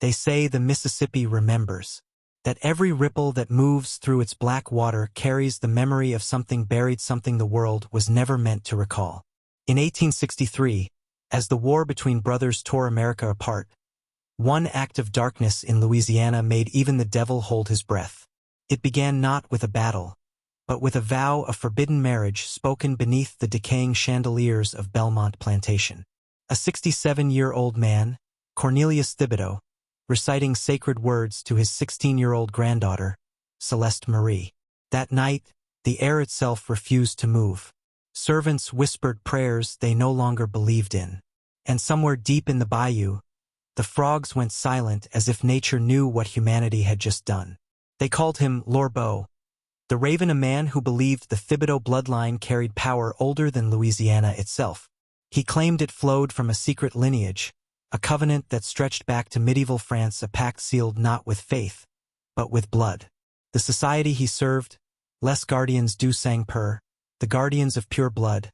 They say the Mississippi remembers. That every ripple that moves through its black water carries the memory of something buried, something the world was never meant to recall. In 1863, as the war between brothers tore America apart, one act of darkness in Louisiana made even the devil hold his breath. It began not with a battle, but with a vow of forbidden marriage spoken beneath the decaying chandeliers of Bellmont Plantation. A 67-year-old man, Cornelius Thibido, reciting sacred words to his 16-year-old granddaughter, Celeste Marie. That night, the air itself refused to move. Servants whispered prayers they no longer believed in. And somewhere deep in the bayou, the frogs went silent as if nature knew what humanity had just done. They called him Lorbeau, the Raven, a man who believed the Thibido bloodline carried power older than Louisiana itself. He claimed it flowed from a secret lineage, a covenant that stretched back to medieval France, a pact sealed not with faith, but with blood. The society he served, les Gardiens du Sang Pur, the guardians of pure blood,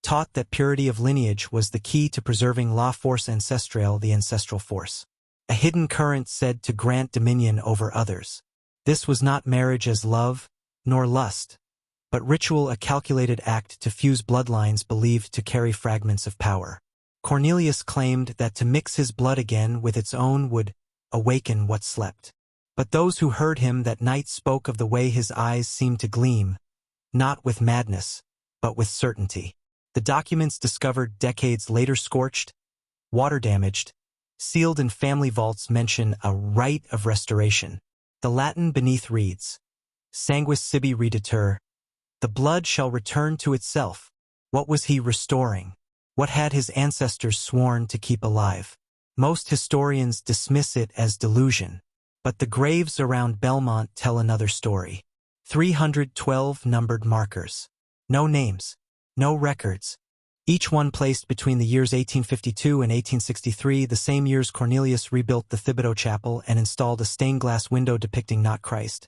taught that purity of lineage was the key to preserving la force ancestral, the ancestral force, a hidden current said to grant dominion over others. This was not marriage as love, nor lust, but ritual, a calculated act to fuse bloodlines believed to carry fragments of power. Cornelius claimed that to mix his blood again with its own would awaken what slept. But those who heard him that night spoke of the way his eyes seemed to gleam, not with madness, but with certainty. The documents discovered decades later, scorched, water-damaged, sealed in family vaults, mention a rite of restoration. The Latin beneath reads, Sanguis sibi reditur, the blood shall return to itself. What was he restoring? What had his ancestors sworn to keep alive? Most historians dismiss it as delusion, but the graves around Bellmont tell another story. 312 numbered markers. No names, no records. Each one placed between the years 1852 and 1863, the same years Cornelius rebuilt the Thibido Chapel and installed a stained glass window depicting not Christ,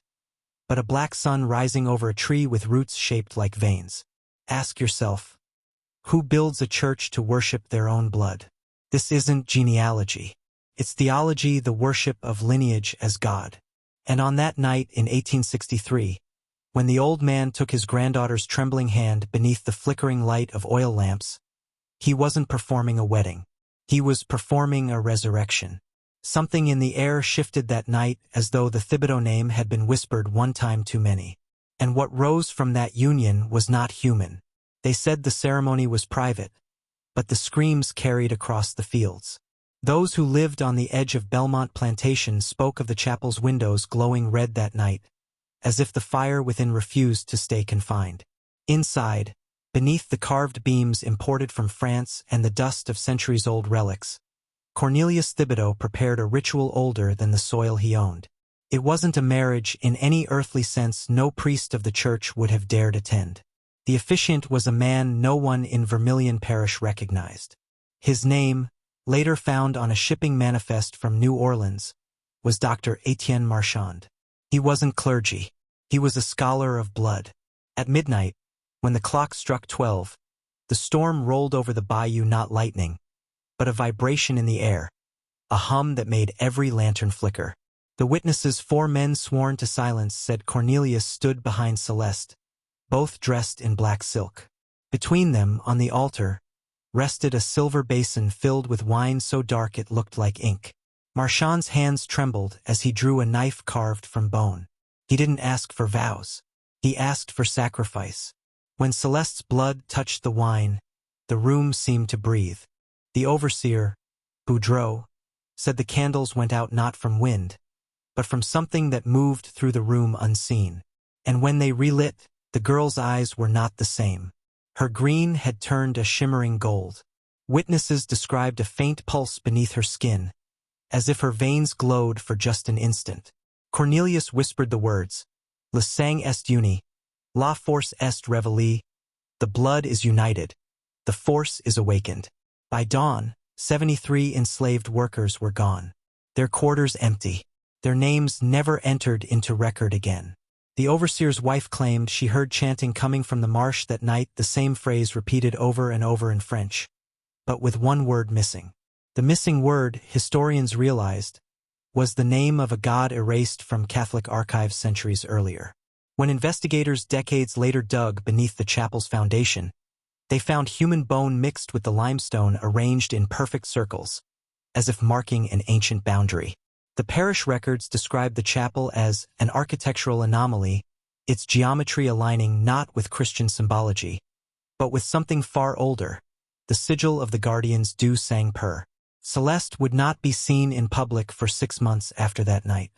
but a black sun rising over a tree with roots shaped like veins. Ask yourself, who builds a church to worship their own blood? This isn't genealogy. It's theology, the worship of lineage as God. And on that night in 1863, when the old man took his granddaughter's trembling hand beneath the flickering light of oil lamps, he wasn't performing a wedding. He was performing a resurrection. Something in the air shifted that night, as though the Thibido name had been whispered one time too many. And what rose from that union was not human. They said the ceremony was private, but the screams carried across the fields. Those who lived on the edge of Bellmont Plantation spoke of the chapel's windows glowing red that night, as if the fire within refused to stay confined. Inside, beneath the carved beams imported from France and the dust of centuries-old relics, Cornelius Thibido prepared a ritual older than the soil he owned. It wasn't a marriage in any earthly sense. No priest of the church would have dared attend. The officiant was a man no one in Vermilion Parish recognized. His name, later found on a shipping manifest from New Orleans, was Dr. Etienne Marchand. He wasn't clergy. He was a scholar of blood. At midnight, when the clock struck 12, the storm rolled over the bayou, not lightning, but a vibration in the air, a hum that made every lantern flicker. The witnesses, 4 men sworn to silence, said Cornelius stood behind Celeste, both dressed in black silk. Between them, on the altar, rested a silver basin filled with wine so dark it looked like ink. Marchand's hands trembled as he drew a knife carved from bone. He didn't ask for vows. He asked for sacrifice. When Celeste's blood touched the wine, the room seemed to breathe. The overseer, Boudreau, said the candles went out not from wind, but from something that moved through the room unseen. And when they relit, the girl's eyes were not the same. Her green had turned a shimmering gold. Witnesses described a faint pulse beneath her skin, as if her veins glowed for just an instant. Cornelius whispered the words, Le sang est uni, la force est réveillée, the blood is united, the force is awakened. By dawn, 73 enslaved workers were gone, their quarters empty. Their names never entered into record again. The overseer's wife claimed she heard chanting coming from the marsh that night, the same phrase repeated over and over in French, but with one word missing. The missing word, historians realized, was the name of a god erased from Catholic archives centuries earlier. When investigators decades later dug beneath the chapel's foundation, they found human bone mixed with the limestone arranged in perfect circles, as if marking an ancient boundary. The parish records describe the chapel as an architectural anomaly, its geometry aligning not with Christian symbology, but with something far older, the sigil of the Gardiens du Sang Pur. Celeste would not be seen in public for 6 months after that night.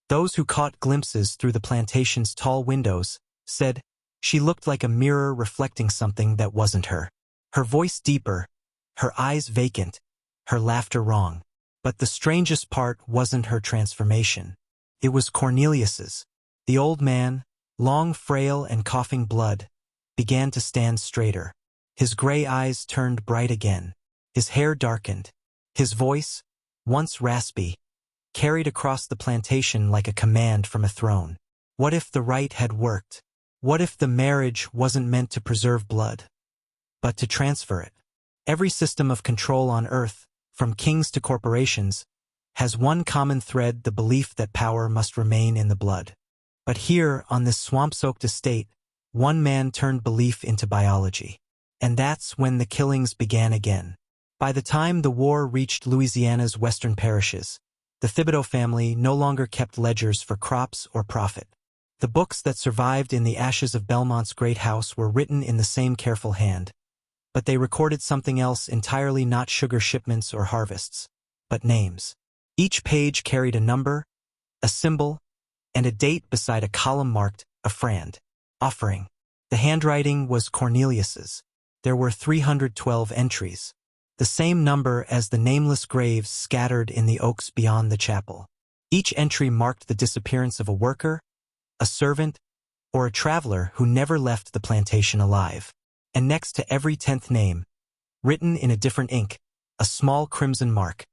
Those who caught glimpses through the plantation's tall windows said she looked like a mirror reflecting something that wasn't her. Her voice deeper, her eyes vacant, her laughter wrong. But the strangest part wasn't her transformation. It was Cornelius's. The old man, long, frail, and coughing blood, began to stand straighter. His gray eyes turned bright again. His hair darkened. His voice, once raspy, carried across the plantation like a command from a throne. What if the rite had worked? What if the marriage wasn't meant to preserve blood, but to transfer it? Every system of control on earth, from kings to corporations, has one common thread: the belief that power must remain in the blood. But here, on this swamp-soaked estate, one man turned belief into biology. And that's when the killings began again. By the time the war reached Louisiana's western parishes, the Thibido family no longer kept ledgers for crops or profit. The books that survived in the ashes of Bellmont's great house were written in the same careful hand, but they recorded something else entirely: not sugar shipments or harvests, but names. Each page carried a number, a symbol, and a date beside a column marked "Offrande," offering. The handwriting was Cornelius's. There were 312 entries, the same number as the nameless graves scattered in the oaks beyond the chapel. Each entry marked the disappearance of a worker, a servant, or a traveler who never left the plantation alive. And next to every 10th name, written in a different ink, a small crimson mark,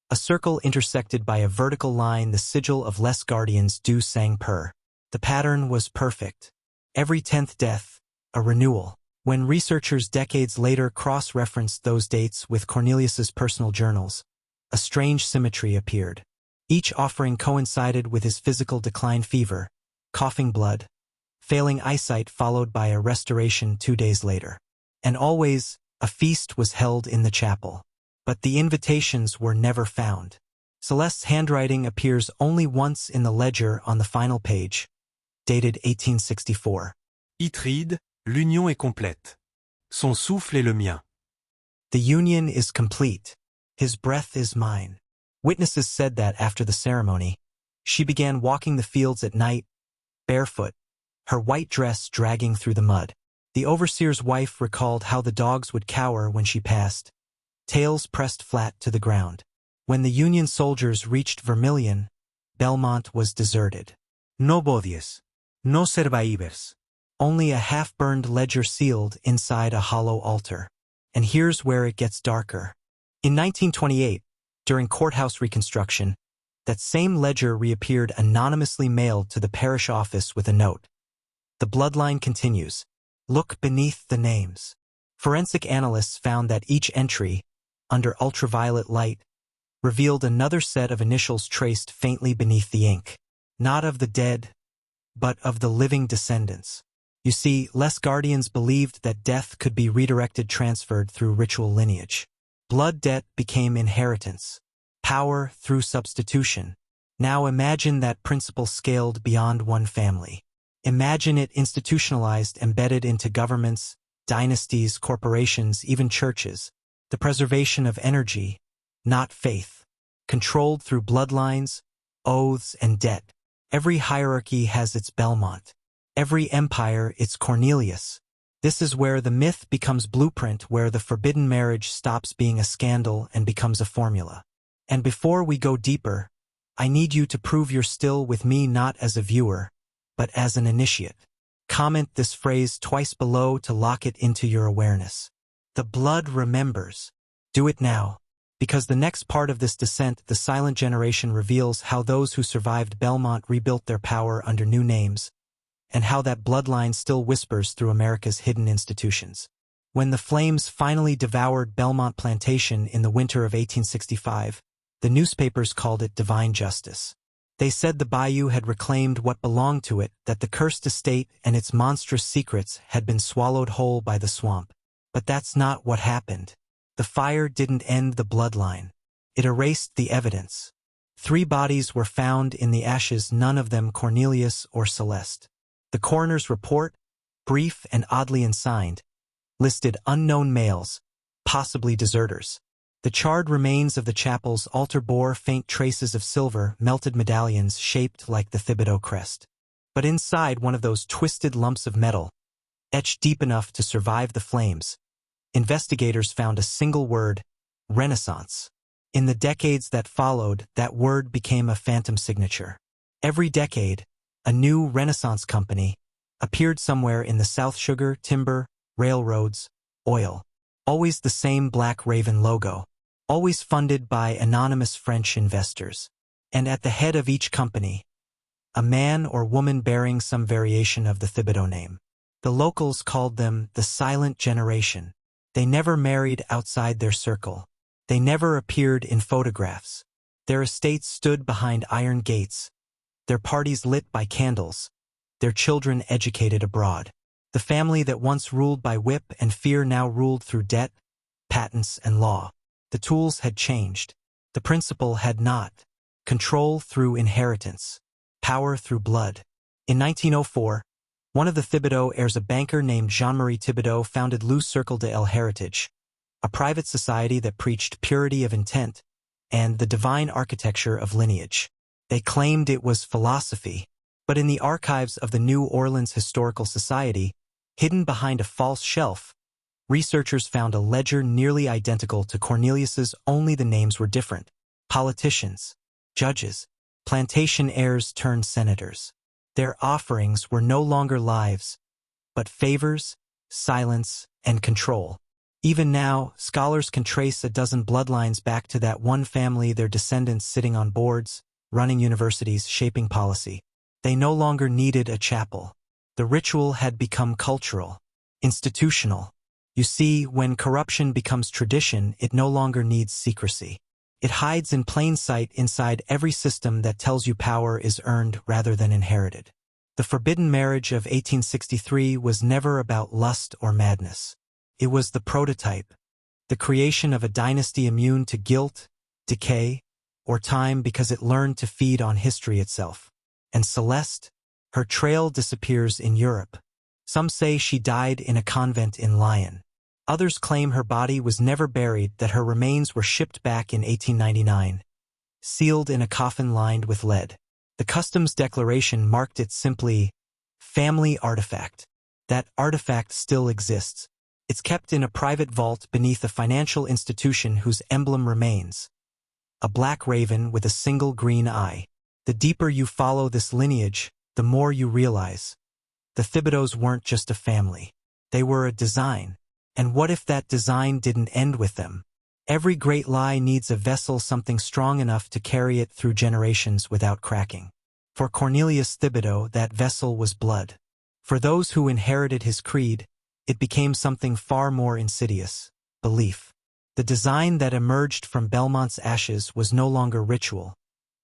a circle intersected by a vertical line, the sigil of Les Gardiens du Sang Pur. The pattern was perfect. Every 10th death, a renewal. When researchers decades later cross-referenced those dates with Cornelius's personal journals, a strange symmetry appeared. Each offering coincided with his physical decline: fever, coughing blood, failing eyesight, followed by a restoration 2 days later. And always, a feast was held in the chapel. But the invitations were never found. Celeste's handwriting appears only once in the ledger on the final page, dated 1864. Itride, l'union est complète. Son souffle est le mien. The union is complete. His breath is mine. Witnesses said that after the ceremony, she began walking the fields at night, barefoot, her white dress dragging through the mud. The overseer's wife recalled how the dogs would cower when she passed, tails pressed flat to the ground. When the Union soldiers reached Vermilion, Bellmont was deserted. No bodies, no survivors. Only a half-burned ledger sealed inside a hollow altar. And here's where it gets darker. In 1928, during courthouse reconstruction, that same ledger reappeared, anonymously mailed to the parish office with a note. The bloodline continues. Look beneath the names. Forensic analysts found that each entry, under ultraviolet light, revealed another set of initials traced faintly beneath the ink. Not of the dead, but of the living descendants. You see, Les Gardiens believed that death could be redirected, transferred through ritual lineage. Blood debt became inheritance. Power through substitution. Now imagine that principle scaled beyond one family. Imagine it institutionalized, embedded into governments, dynasties, corporations, even churches. The preservation of energy, not faith. Controlled through bloodlines, oaths, and debt. Every hierarchy has its Bellmont. Every empire its Cornelius. This is where the myth becomes blueprint, where the forbidden marriage stops being a scandal and becomes a formula. And before we go deeper, I need you to prove you're still with me, not as a viewer, but as an initiate. Comment this phrase twice below to lock it into your awareness. The blood remembers. Do it now. Because the next part of this descent, the silent generation, reveals how those who survived Bellmont rebuilt their power under new names, and how that bloodline still whispers through America's hidden institutions. When the flames finally devoured Bellmont Plantation in the winter of 1865, The newspapers called it divine justice. They said the bayou had reclaimed what belonged to it, that the cursed estate and its monstrous secrets had been swallowed whole by the swamp. But that's not what happened. The fire didn't end the bloodline. It erased the evidence. 3 bodies were found in the ashes, none of them Cornelius or Celeste. The coroner's report, brief and oddly unsigned, listed unknown males, possibly deserters. The charred remains of the chapel's altar bore faint traces of silver, melted medallions shaped like the Thibido crest. But inside one of those twisted lumps of metal, etched deep enough to survive the flames, investigators found a single word: Renaissance. In the decades that followed, that word became a phantom signature. Every decade, a new Renaissance company appeared somewhere in the South: sugar, timber, railroads, oil. Always the same black raven logo. Always funded by anonymous French investors. And at the head of each company, a man or woman bearing some variation of the Thibido name. The locals called them the Silent Generation. They never married outside their circle. They never appeared in photographs. Their estates stood behind iron gates, their parties lit by candles, their children educated abroad. The family that once ruled by whip and fear now ruled through debt, patents, and law. The tools had changed. The principle had not. Control through inheritance. Power through blood. In 1904, one of the Thibido heirs, a banker named Jean-Marie Thibido, founded Le Cercle de l'Héritage, a private society that preached purity of intent and the divine architecture of lineage. They claimed it was philosophy, but in the archives of the New Orleans Historical Society, hidden behind a false shelf, researchers found a ledger nearly identical to Cornelius's, only the names were different. Politicians, judges, plantation heirs turned senators. Their offerings were no longer lives, but favors, silence, and control. Even now, scholars can trace a dozen bloodlines back to that one family, their descendants sitting on boards, running universities, shaping policy. They no longer needed a chapel. The ritual had become cultural, institutional. You see, when corruption becomes tradition, it no longer needs secrecy. It hides in plain sight inside every system that tells you power is earned rather than inherited. The forbidden marriage of 1863 was never about lust or madness. It was the prototype, the creation of a dynasty immune to guilt, decay, or time because it learned to feed on history itself. And Celeste? Her trail disappears in Europe. Some say she died in a convent in Lyon. Others claim her body was never buried, that her remains were shipped back in 1899, sealed in a coffin lined with lead. The customs declaration marked it simply, family artifact. That artifact still exists. It's kept in a private vault beneath a financial institution whose emblem remains: a black raven with a single green eye. The deeper you follow this lineage, the more you realize. The Thibidos weren't just a family. They were a design. And what if that design didn't end with them? Every great lie needs a vessel, something strong enough to carry it through generations without cracking. For Cornelius Thibido, that vessel was blood. For those who inherited his creed, it became something far more insidious: belief. The design that emerged from Bellmont's ashes was no longer ritual,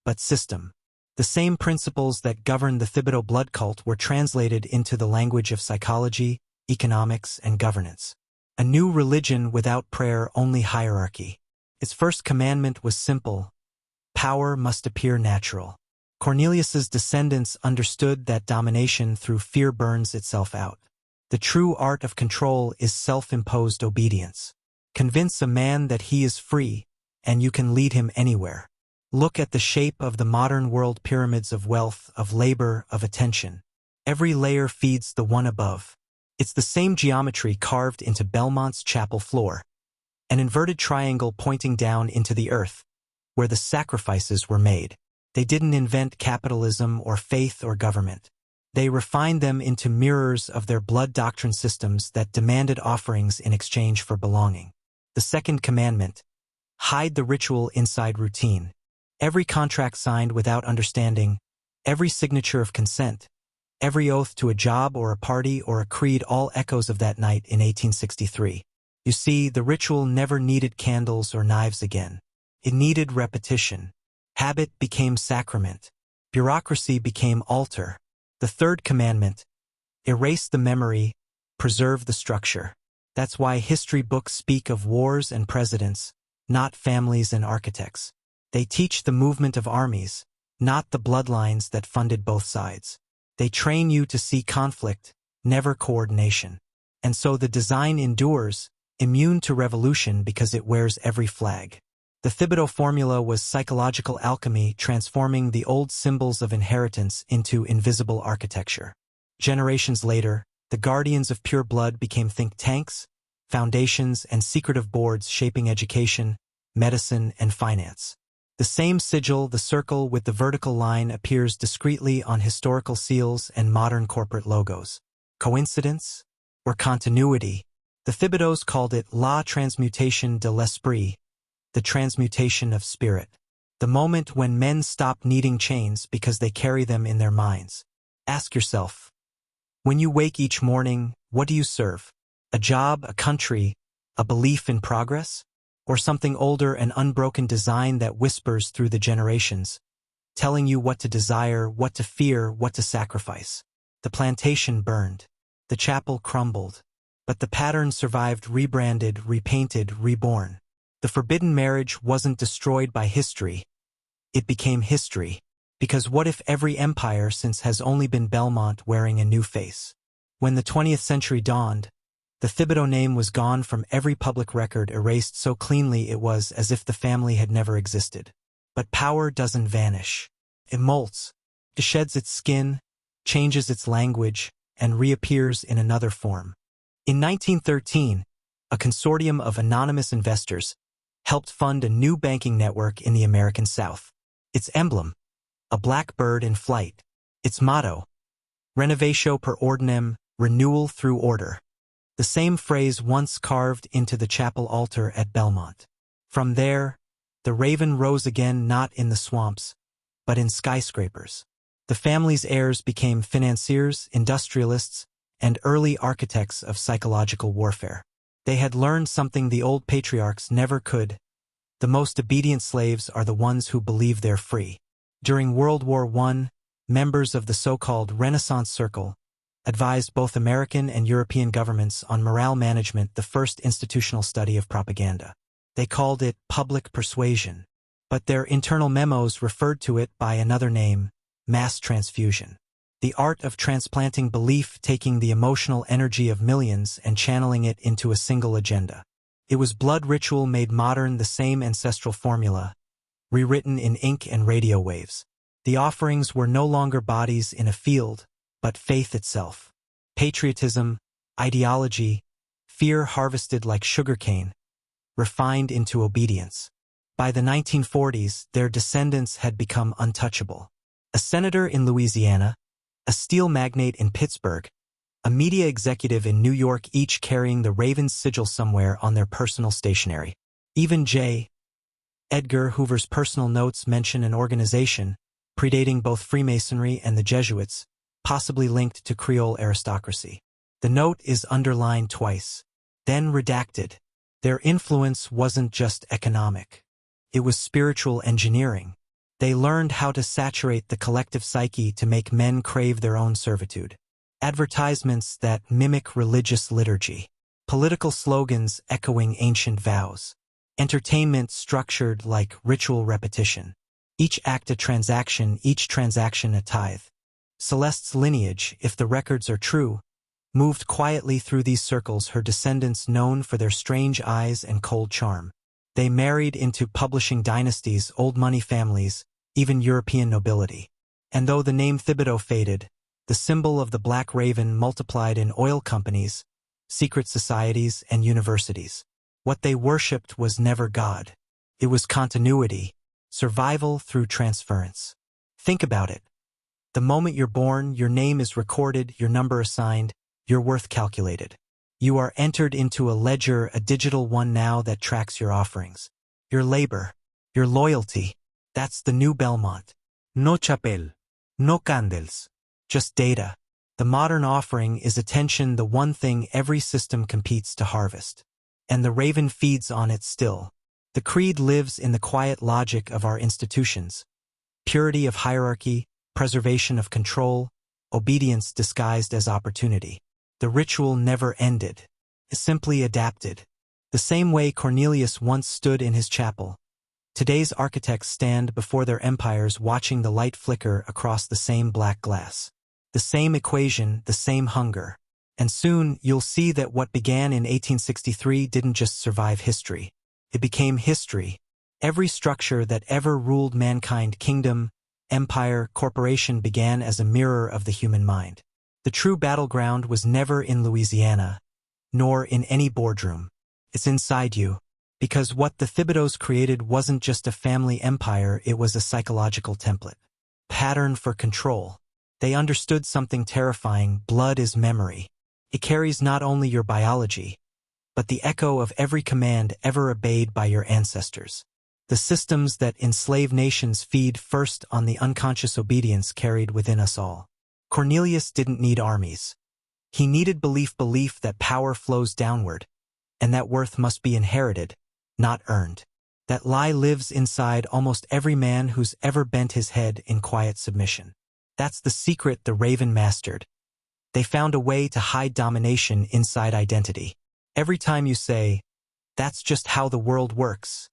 but system. The same principles that governed the Thibido blood cult were translated into the language of psychology, economics, and governance. A new religion without prayer, only hierarchy. Its first commandment was simple: power must appear natural. Cornelius's descendants understood that domination through fear burns itself out. The true art of control is self-imposed obedience. Convince a man that he is free, and you can lead him anywhere. Look at the shape of the modern world: pyramids of wealth, of labor, of attention. Every layer feeds the one above. It's the same geometry carved into Bellmont's chapel floor, an inverted triangle pointing down into the earth, where the sacrifices were made. They didn't invent capitalism or faith or government. They refined them into mirrors of their blood doctrine systems that demanded offerings in exchange for belonging. The second commandment: hide the ritual inside routine. Every contract signed without understanding, every signature of consent, every oath to a job or a party or a creed, all echoes of that night in 1863. You see, the ritual never needed candles or knives again. It needed repetition. Habit became sacrament. Bureaucracy became altar. The third commandment: erase the memory, preserve the structure. That's why history books speak of wars and presidents, not families and architects. They teach the movement of armies, not the bloodlines that funded both sides. They train you to see conflict, never coordination. And so the design endures, immune to revolution because it wears every flag. The Thibido formula was psychological alchemy, transforming the old symbols of inheritance into invisible architecture. Generations later, the Guardians of Pure Blood became think tanks, foundations, and secretive boards shaping education, medicine, and finance. The same sigil, the circle with the vertical line, appears discreetly on historical seals and modern corporate logos. Coincidence? Or continuity? The Thibidos called it la transmutation de l'esprit, the transmutation of spirit. The moment when men stop needing chains because they carry them in their minds. Ask yourself, when you wake each morning, what do you serve? A job, a country, a belief in progress? Or something older, an unbroken design that whispers through the generations, telling you what to desire, what to fear, what to sacrifice? The plantation burned. The chapel crumbled. But the pattern survived, rebranded, repainted, reborn. The forbidden marriage wasn't destroyed by history. It became history. Because what if every empire since has only been Bellmont wearing a new face? When the 20th century dawned, the Thibido name was gone from every public record, erased so cleanly it was as if the family had never existed. But power doesn't vanish. It molts. It sheds its skin, changes its language, and reappears in another form. In 1913, a consortium of anonymous investors helped fund a new banking network in the American South. Its emblem, a black bird in flight. Its motto, renovatio per ordinem, renewal through order. The same phrase once carved into the chapel altar at Bellmont. From there, the raven rose again, not in the swamps, but in skyscrapers. The family's heirs became financiers, industrialists, and early architects of psychological warfare. They had learned something the old patriarchs never could. The most obedient slaves are the ones who believe they're free. During World War I, members of the so-called Renaissance Circle advised both American and European governments on morale management, the first institutional study of propaganda. They called it public persuasion, but their internal memos referred to it by another name, mass transfusion. The art of transplanting belief, taking the emotional energy of millions and channeling it into a single agenda. It was blood ritual made modern, the same ancestral formula, rewritten in ink and radio waves. The offerings were no longer bodies in a field, but faith itself. Patriotism, ideology, fear harvested like sugarcane, refined into obedience. By the 1940s, their descendants had become untouchable. A senator in Louisiana, a steel magnate in Pittsburgh, a media executive in New York, each carrying the Raven's sigil somewhere on their personal stationery. Even J. Edgar Hoover's personal notes mention an organization, predating both Freemasonry and the Jesuits, possibly linked to Creole aristocracy. The note is underlined twice, then redacted. Their influence wasn't just economic. It was spiritual engineering. They learned how to saturate the collective psyche to make men crave their own servitude. Advertisements that mimic religious liturgy. Political slogans echoing ancient vows. Entertainment structured like ritual repetition. Each act a transaction, each transaction a tithe. Celeste's lineage, if the records are true, moved quietly through these circles, her descendants known for their strange eyes and cold charm. They married into publishing dynasties, old money families, even European nobility. And though the name Thibido faded, the symbol of the black raven multiplied in oil companies, secret societies, and universities. What they worshipped was never God. It was continuity, survival through transference. Think about it. The moment you're born, your name is recorded, your number assigned, your worth calculated. You are entered into a ledger, a digital one now that tracks your offerings, your labor, your loyalty. That's the new Bellmont. No chapel, no candles, just data. The modern offering is attention, the one thing every system competes to harvest. And the raven feeds on it still. The creed lives in the quiet logic of our institutions. Purity of hierarchy, preservation of control, obedience disguised as opportunity. The ritual never ended. It simply adapted. The same way Cornelius once stood in his chapel. Today's architects stand before their empires watching the light flicker across the same black glass. The same equation, the same hunger. And soon you'll see that what began in 1863 didn't just survive history. It became history. Every structure that ever ruled mankind, kingdom, empire, corporation, began as a mirror of the human mind. The true battleground was never in Louisiana, nor in any boardroom. It's inside you. Because what the Thibidos created wasn't just a family empire, it was a psychological template. Pattern for control. They understood something terrifying: blood is memory. It carries not only your biology, but the echo of every command ever obeyed by your ancestors. The systems that enslave nations feed first on the unconscious obedience carried within us all. Cornelius didn't need armies. He needed belief that power flows downward, and that worth must be inherited, not earned. That lie lives inside almost every man who's ever bent his head in quiet submission. That's the secret the Raven mastered. They found a way to hide domination inside identity. Every time you say, "That's just how the world works,"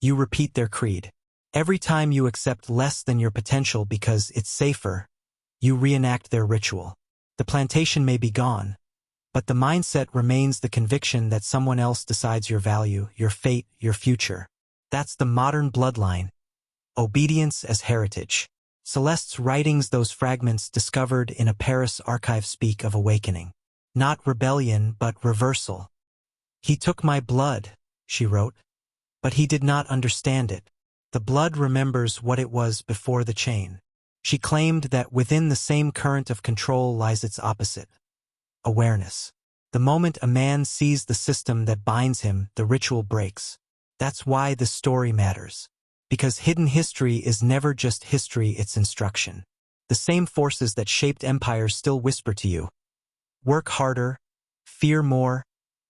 you repeat their creed. Every time you accept less than your potential because it's safer, you reenact their ritual. The plantation may be gone, but the mindset remains: the conviction that someone else decides your value, your fate, your future. That's the modern bloodline. Obedience as heritage. Celeste's writings, those fragments discovered in a Paris archive, speak of awakening. Not rebellion, but reversal. "He took my blood," she wrote, "but he did not understand it. The blood remembers what it was before the chain." She claimed that within the same current of control lies its opposite. Awareness. The moment a man sees the system that binds him, the ritual breaks. That's why the story matters. Because hidden history is never just history, it's instruction. The same forces that shaped empires still whisper to you: work harder, fear more,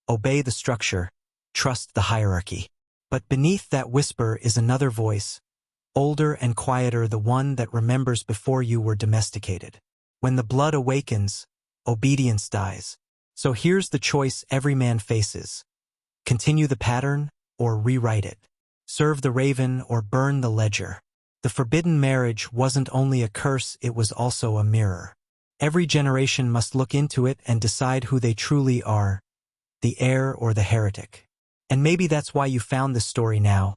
obey the structure, trust the hierarchy. But beneath that whisper is another voice, older and quieter, the one that remembers before you were domesticated. When the blood awakens, obedience dies. So here's the choice every man faces: continue the pattern or rewrite it. Serve the Raven or burn the ledger. The forbidden marriage wasn't only a curse, it was also a mirror. Every generation must look into it and decide who they truly are, the heir or the heretic. And maybe that's why you found this story now,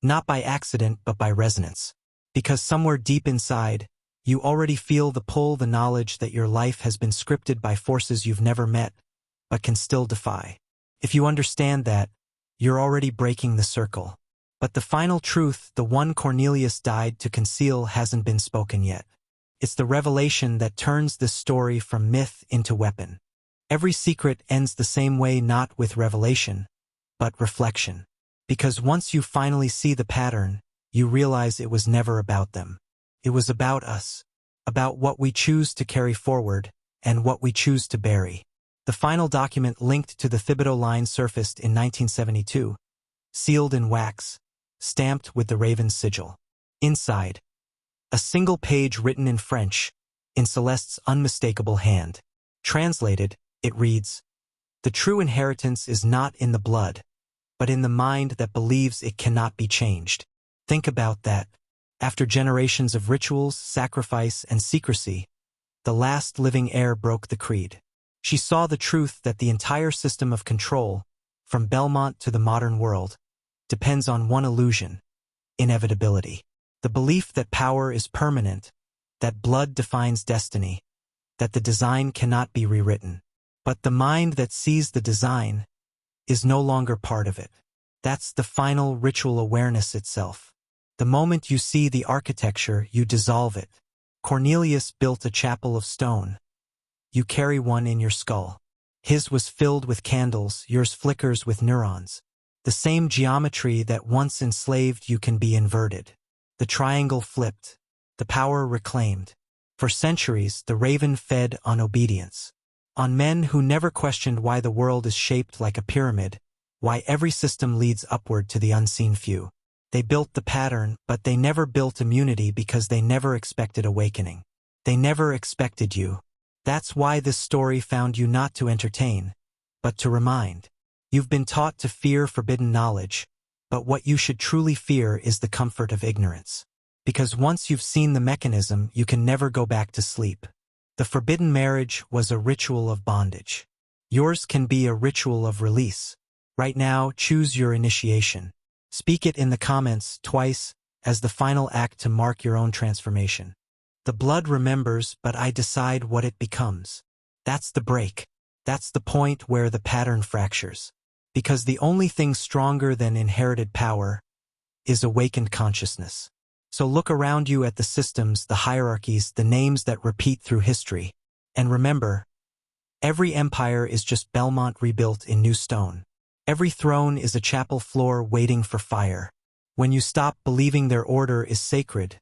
not by accident but by resonance. Because somewhere deep inside, you already feel the pull, the knowledge that your life has been scripted by forces you've never met, but can still defy. If you understand that, you're already breaking the circle. But the final truth, the one Cornelius died to conceal, hasn't been spoken yet. It's the revelation that turns this story from myth into weapon. Every secret ends the same way, not with revelation, but reflection. Because once you finally see the pattern, you realize it was never about them. It was about us. About what we choose to carry forward, and what we choose to bury. The final document linked to the Thibido line surfaced in 1972, sealed in wax, stamped with the Raven's sigil. Inside, a single page written in French, in Celeste's unmistakable hand. Translated, it reads, "The true inheritance is not in the blood, but in the mind that believes it cannot be changed." Think about that. After generations of rituals, sacrifice, and secrecy, the last living heir broke the creed. She saw the truth that the entire system of control, from Bellmont to the modern world, depends on one illusion: inevitability. The belief that power is permanent, that blood defines destiny, that the design cannot be rewritten. But the mind that sees the design is no longer part of it. That's the final ritual awareness itself. The moment you see the architecture, you dissolve it. Cornelius built a chapel of stone. You carry one in your skull. His was filled with candles, yours flickers with neurons. The same geometry that once enslaved you can be inverted. The triangle flipped, the power reclaimed. For centuries, the Raven fed on obedience. On men who never questioned why the world is shaped like a pyramid, why every system leads upward to the unseen few. They built the pattern, but they never built immunity because they never expected awakening. They never expected you. That's why this story found you not to entertain, but to remind. You've been taught to fear forbidden knowledge, but what you should truly fear is the comfort of ignorance. Because once you've seen the mechanism, you can never go back to sleep. The forbidden marriage was a ritual of bondage. Yours can be a ritual of release. Right now, choose your initiation. Speak it in the comments twice as the final act to mark your own transformation. The blood remembers, but I decide what it becomes. That's the break. That's the point where the pattern fractures. Because the only thing stronger than inherited power is awakened consciousness. So look around you at the systems, the hierarchies, the names that repeat through history. And remember, every empire is just Bellmont rebuilt in new stone. Every throne is a chapel floor waiting for fire. When you stop believing their order is sacred,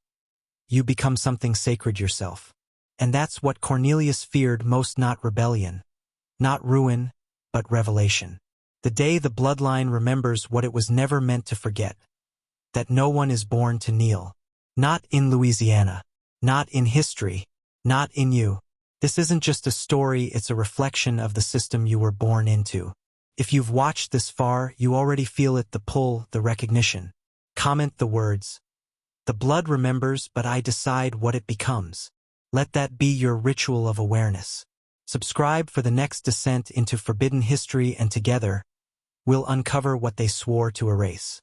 you become something sacred yourself. And that's what Cornelius feared most, not rebellion, not ruin, but revelation. The day the bloodline remembers what it was never meant to forget. That no one is born to kneel. Not in Louisiana. Not in history. Not in you. This isn't just a story, it's a reflection of the system you were born into. If you've watched this far, you already feel it, the pull, the recognition. Comment the words. The blood remembers, but I decide what it becomes. Let that be your ritual of awareness. Subscribe for the next descent into forbidden history, and together, we'll uncover what they swore to erase.